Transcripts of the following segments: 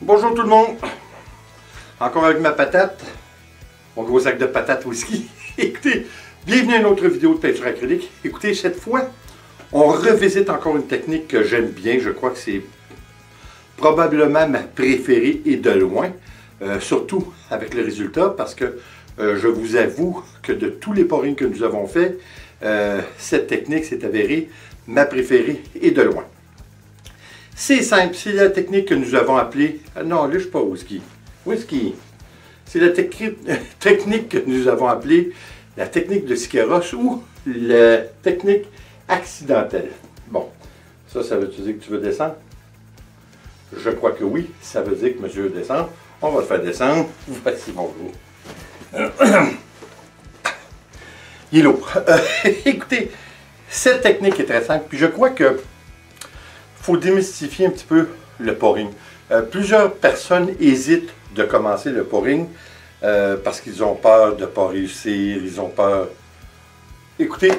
Bonjour tout le monde, encore avec ma patate, mon gros sac de patates whisky. Écoutez, bienvenue à une autre vidéo de peinture acrylique. Écoutez, cette fois, on revisite encore une technique que j'aime bien. Je crois que c'est probablement ma préférée et de loin, surtout avec le résultat, parce que je vous avoue que de tous les pourings que nous avons fait, cette technique s'est avérée ma préférée et de loin. C'est simple, c'est la technique que nous avons appelée... non, là, je ne suis pas whisky. Whisky. C'est la technique que nous avons appelée la technique de Sikeros ou la technique accidentelle. Bon, ça veut dire que tu veux descendre? Je crois que oui, ça veut dire que monsieur veut descendre. On va le faire descendre. Voici mon gros. Il est lourd. Écoutez, cette technique est très simple, puis je crois que faut démystifier un petit peu le pouring. Plusieurs personnes hésitent de commencer le pouring parce qu'ils ont peur de ne pas réussir, ils ont peur... Écoutez,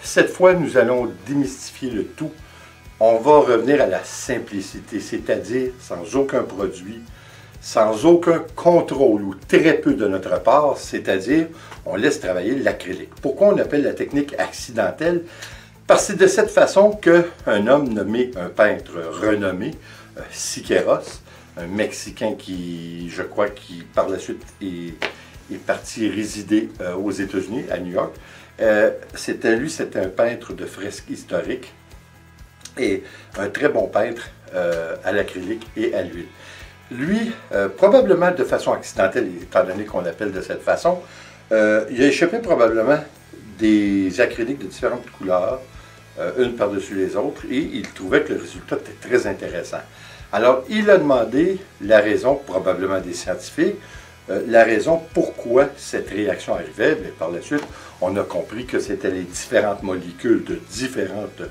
cette fois, nous allons démystifier le tout. On va revenir à la simplicité, c'est-à-dire sans aucun produit, sans aucun contrôle ou très peu de notre part, c'est-à-dire on laisse travailler l'acrylique. Pourquoi on appelle la technique accidentelle? Parce que c'est de cette façon qu'un homme nommé, un peintre renommé, Sikeros, un Mexicain qui, je crois, qui par la suite est parti résider aux États-Unis, à New York. C'était un peintre de fresques historiques et un très bon peintre à l'acrylique et à l'huile. Lui, probablement de façon accidentelle, étant donné qu'on l'appelle de cette façon, il a échappé probablement des acryliques de différentes couleurs, une par-dessus les autres, et il trouvait que le résultat était très intéressant. Alors, il a demandé la raison, probablement des scientifiques, la raison pourquoi cette réaction arrivait. Mais par la suite, on a compris que c'était les différentes molécules de différentes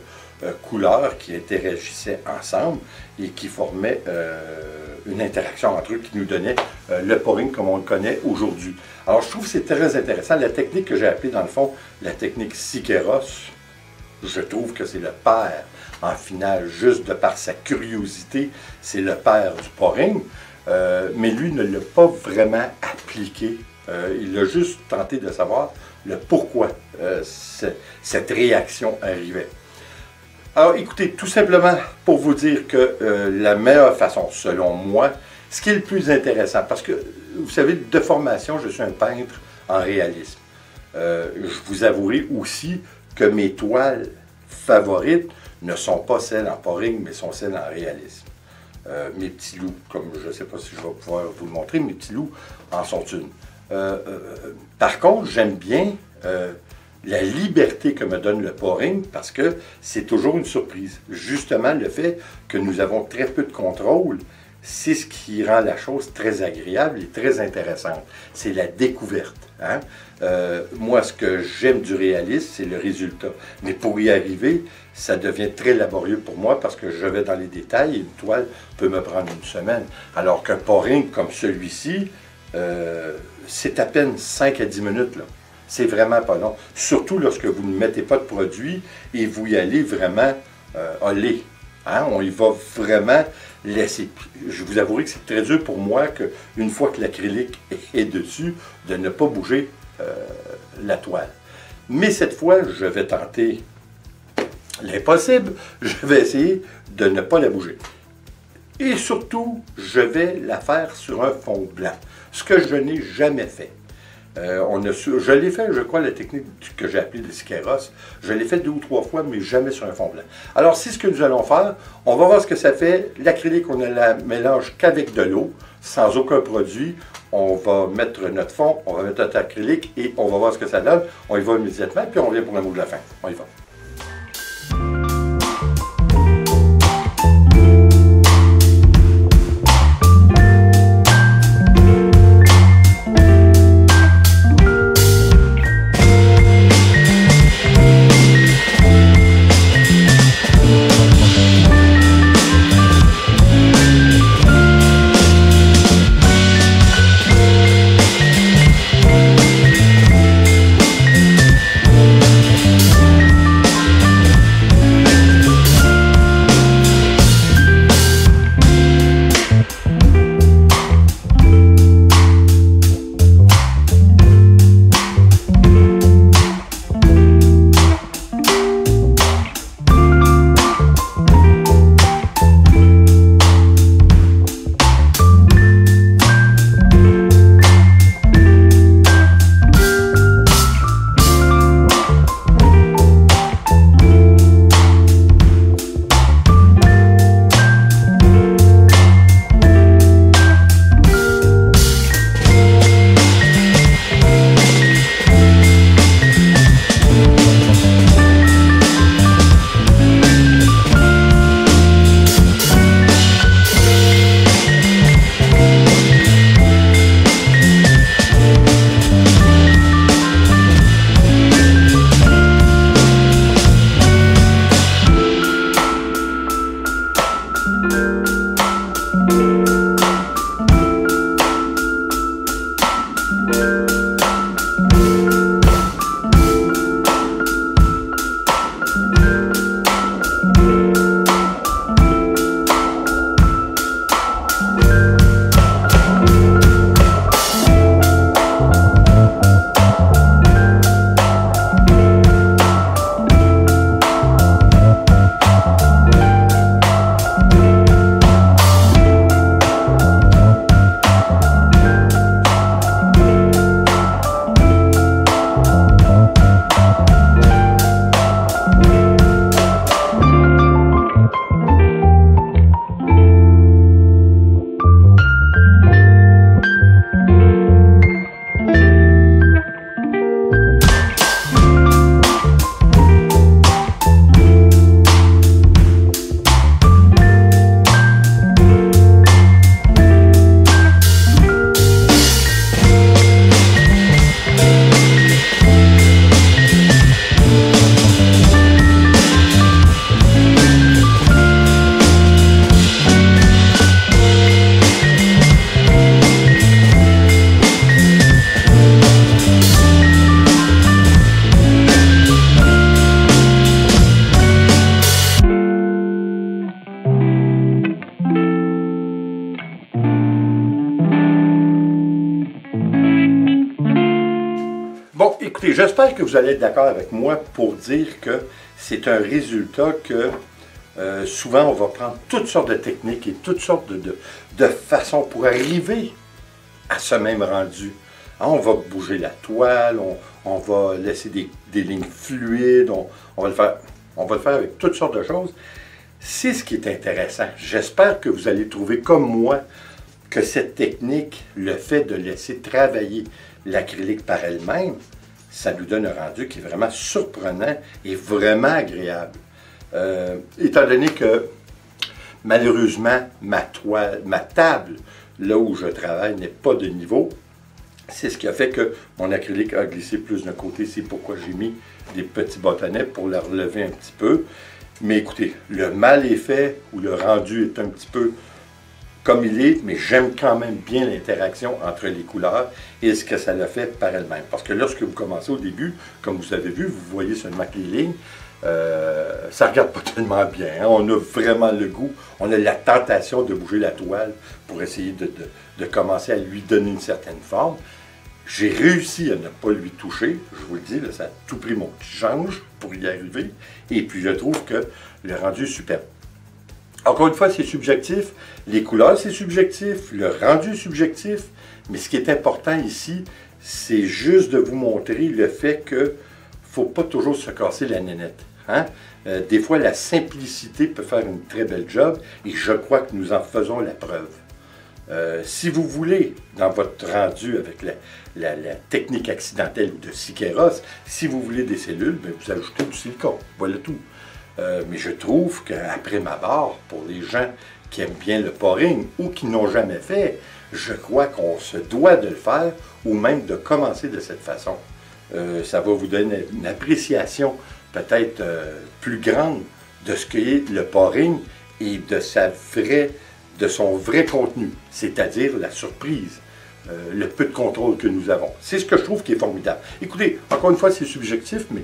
couleurs qui interagissaient ensemble et qui formaient une interaction entre eux qui nous donnait le pouring comme on le connaît aujourd'hui. Alors, je trouve que c'est très intéressant. La technique que j'ai appelée, dans le fond, la technique Sikeros, je trouve que c'est le père, en finale, juste de par sa curiosité, c'est le père du pouring, mais lui ne l'a pas vraiment appliqué. Il a juste tenté de savoir le pourquoi cette réaction arrivait. Alors, écoutez, tout simplement pour vous dire que la meilleure façon, selon moi, ce qui est le plus intéressant, parce que, vous savez, de formation, je suis un peintre en réalisme. Je vous avouerai aussi que mes toiles favorites ne sont pas celles en pouring, mais sont celles en réalisme. Mes petits loups, comme je ne sais pas si je vais pouvoir vous le montrer, mes petits loups en sont une. Par contre, j'aime bien la liberté que me donne le pouring parce que c'est toujours une surprise. Justement, le fait que nous avons très peu de contrôle, c'est ce qui rend la chose très agréable et très intéressante. C'est la découverte. Hein? Moi, ce que j'aime du réalisme, c'est le résultat. Mais pour y arriver, ça devient très laborieux pour moi parce que je vais dans les détails et une toile peut me prendre une semaine. Alors qu'un pouring comme celui-ci, c'est à peine 5 à 10 minutes, là. C'est vraiment pas long. Surtout lorsque vous ne mettez pas de produit et vous y allez vraiment aller. Hein? On y va vraiment laisser. Je vous avouerai que c'est très dur pour moi qu'une fois que l'acrylique est dessus, de ne pas bouger la toile. Mais cette fois, je vais tenter l'impossible. Je vais essayer de ne pas la bouger. Et surtout, je vais la faire sur un fond blanc. Ce que je n'ai jamais fait. Je l'ai fait, je crois, la technique que j'ai appelée de Sikeros. Je l'ai fait 2 ou 3 fois, mais jamais sur un fond blanc. Alors, c'est ce que nous allons faire. On va voir ce que ça fait. L'acrylique, on ne la mélange qu'avec de l'eau, sans aucun produit. On va mettre notre fond, on va mettre notre acrylique et on va voir ce que ça donne. On y va immédiatement, puis on revient pour le mot de la fin. On y va. Bon, écoutez, j'espère que vous allez être d'accord avec moi pour dire que c'est un résultat que souvent on va prendre toutes sortes de techniques et toutes sortes de façons pour arriver à ce même rendu. Hein, on va bouger la toile, on va laisser des lignes fluides, on va le faire avec toutes sortes de choses. C'est ce qui est intéressant. J'espère que vous allez trouver comme moi que cette technique, le fait de laisser travailler l'acrylique par elle-même, ça nous donne un rendu qui est vraiment surprenant et vraiment agréable. Étant donné que malheureusement ma table, là où je travaille, n'est pas de niveau, c'est ce qui a fait que mon acrylique a glissé plus d'un côté. C'est pourquoi j'ai mis des petits bâtonnets pour le relever un petit peu. Mais écoutez, le mal est fait, ou le rendu est un petit peu comme il est, mais j'aime quand même bien l'interaction entre les couleurs et ce que ça l'a fait par elle-même. Parce que lorsque vous commencez au début, comme vous avez vu, vous voyez seulement que les lignes, ça ne regarde pas tellement bien. Hein? On a vraiment le goût, on a la tentation de bouger la toile pour essayer de commencer à lui donner une certaine forme. J'ai réussi à ne pas lui toucher, je vous le dis, là, ça a tout pris mon petit change pour y arriver. Et puis je trouve que le rendu est superbe. Encore une fois, c'est subjectif, les couleurs c'est subjectif, le rendu est subjectif, mais ce qui est important ici, c'est juste de vous montrer le fait qu'il ne faut pas toujours se casser la nénette. Hein? Des fois, la simplicité peut faire une très belle job et je crois que nous en faisons la preuve. Si vous voulez, dans votre rendu avec la technique accidentelle de Sikeros, si vous voulez des cellules, bien, vous ajoutez du silicone. Voilà tout. Mais je trouve qu'après ma barre, pour les gens qui aiment bien le pouring ou qui n'ont jamais fait, je crois qu'on se doit de le faire ou même de commencer de cette façon. Ça va vous donner une appréciation peut-être plus grande de ce qu'est le pouring et de son vrai contenu, c'est-à-dire la surprise, le peu de contrôle que nous avons. C'est ce que je trouve qui est formidable. Écoutez, encore une fois, c'est subjectif, mais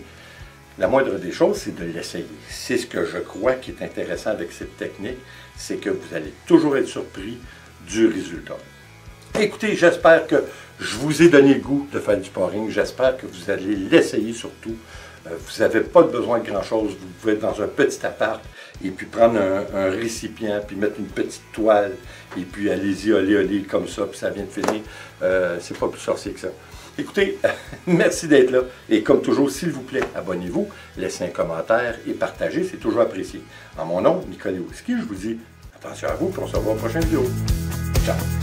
la moindre des choses, c'est de l'essayer. C'est ce que je crois qui est intéressant avec cette technique, c'est que vous allez toujours être surpris du résultat. Écoutez, j'espère que je vous ai donné le goût de faire du pouring. J'espère que vous allez l'essayer surtout. Vous n'avez pas besoin de grand-chose. Vous pouvez être dans un petit appart et puis prendre un récipient, puis mettre une petite toile, et puis allez-y, olé, comme ça, puis ça vient de finir. C'est pas plus sorcier que ça. Écoutez, merci d'être là. Et comme toujours, s'il vous plaît, abonnez-vous, laissez un commentaire et partagez, c'est toujours apprécié. En mon nom, Nicolas Whisky, je vous dis attention à vous, puis on se revoit au prochaine vidéo. Ciao!